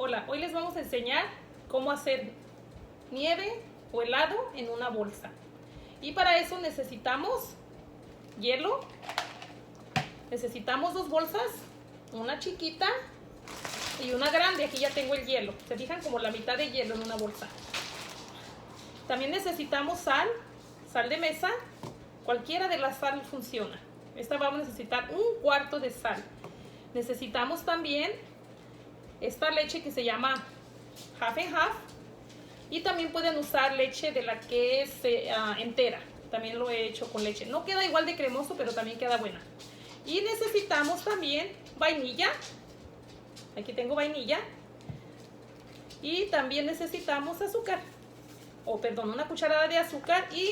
Hola, hoy les vamos a enseñar cómo hacer nieve o helado en una bolsa. Y para eso necesitamos hielo, necesitamos dos bolsas, una chiquita y una grande. Aquí ya tengo el hielo, se fijan, como la mitad de hielo en una bolsa. También necesitamos sal, sal de mesa, cualquiera de las sal funciona. Esta vamos a necesitar un cuarto de sal. Necesitamos también esta leche que se llama half and half, y también pueden usar leche de la que es entera. También lo he hecho con leche. No queda igual de cremoso, pero también queda buena. Y necesitamos también vainilla. Aquí tengo vainilla. Y también necesitamos azúcar. Una cucharada de azúcar y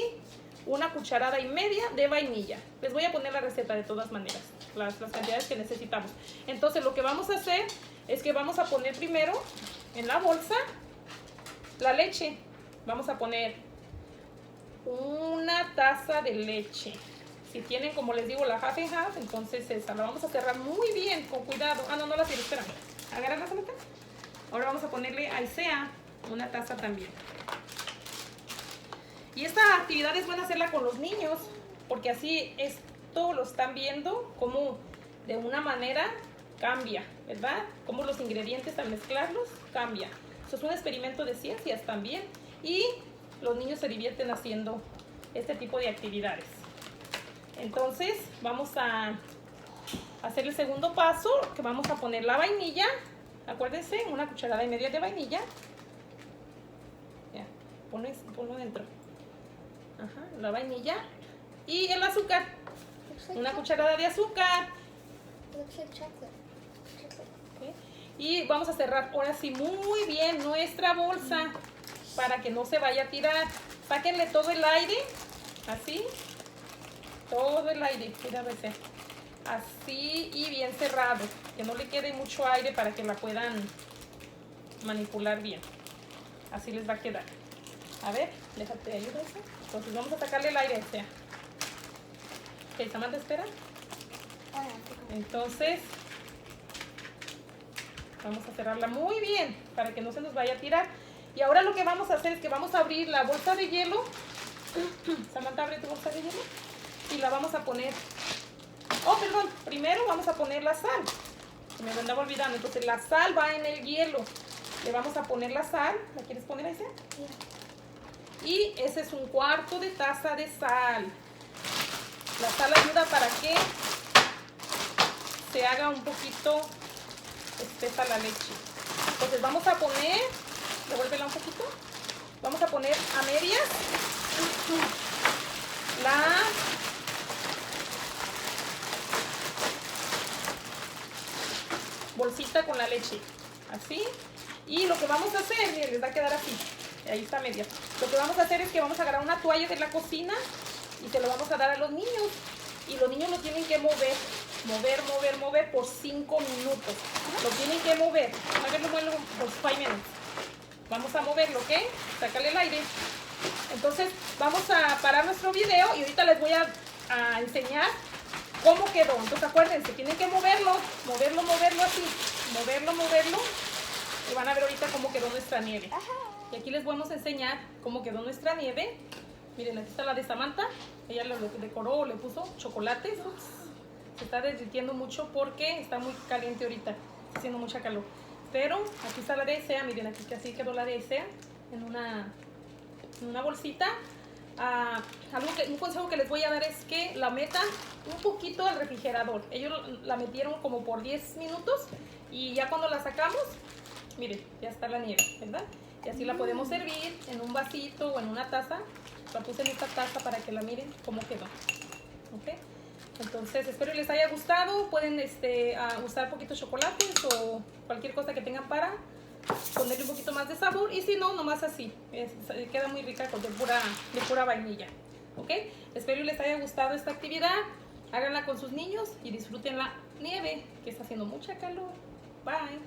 una cucharada y media de vainilla. Les voy a poner la receta de todas maneras, las cantidades que necesitamos. Entonces lo que vamos a hacer es que vamos a poner primero en la bolsa la leche. Vamos a poner una taza de leche. Si tienen, como les digo, la half and half, entonces esa la vamos a cerrar muy bien, con cuidado. No la cierro, espérame. Agarra la salita. Ahora vamos a ponerle a Isea una taza también. Y esta actividad es buena hacerla con los niños, porque así esto lo están viendo como de una manera cambia, ¿verdad? Como los ingredientes al mezclarlos cambia. Eso es un experimento de ciencias también, y los niños se divierten haciendo este tipo de actividades. Entonces vamos a hacer el segundo paso, que vamos a poner la vainilla. Acuérdense, una cucharada y media de vainilla. Ya, ponlo dentro. Ajá, la vainilla y el azúcar. Una cucharada de azúcar. Okay. Y vamos a cerrar ahora sí muy bien nuestra bolsa para que no se vaya a tirar. Sáquenle todo el aire, así, todo el aire, así, y bien cerrado, que no le quede mucho aire para que la puedan manipular bien. Así les va a quedar. A ver, déjate ayudar. Entonces vamos a sacarle el aire. Ok, Samantha, espera. Entonces vamos a cerrarla muy bien para que no se nos vaya a tirar. Y ahora lo que vamos a hacer es que vamos a abrir la bolsa de hielo. Samantha, abre tu bolsa de hielo. Y la vamos a poner. Primero vamos a poner la sal. Se me andaba olvidando. Entonces la sal va en el hielo. Le vamos a poner la sal. ¿La quieres poner ahí? Sí. Y ese es un cuarto de taza de sal. La sal ayuda para que se haga un poquito espesa la leche. Entonces vamos a poner, devuélvela un poquito. Vamos a poner a medias la bolsita con la leche. Así. Y lo que vamos a hacer, miren, les va a quedar así. Ahí está media. Lo que vamos a hacer es que vamos a agarrar una toalla de la cocina y se lo vamos a dar a los niños. Y los niños lo tienen que mover por 5 minutos. Lo tienen que mover. Háganlo por 5 minutos. Vamos a moverlo, ¿ok? Sácale el aire. Entonces vamos a parar nuestro video y ahorita les voy a enseñar cómo quedó. Entonces acuérdense, tienen que moverlo así. Moverlo. Y van a ver ahorita cómo quedó nuestra nieve. Y aquí les vamos a enseñar cómo quedó nuestra nieve. Miren, aquí está la de Samantha. Ella lo decoró, le puso chocolates. Ups. Se está derritiendo mucho porque está muy caliente ahorita. Está haciendo mucha calor. Pero aquí está la de Isea. Miren, aquí así quedó la de Isea en una bolsita. Un consejo que les voy a dar es que la metan un poquito al refrigerador. Ellos la metieron como por 10 minutos y ya cuando la sacamos, miren, ya está la nieve, ¿verdad? Y así la podemos servir en un vasito o en una taza. La puse en esta taza para que la miren cómo quedó. ¿Ok? Entonces espero les haya gustado. Pueden usar poquitos chocolates o cualquier cosa que tengan para ponerle un poquito más de sabor. Y si no, nomás así. Queda muy rica de pura vainilla. ¿Ok? Espero les haya gustado esta actividad. Háganla con sus niños y disfruten la nieve, que está haciendo mucha calor. Bye.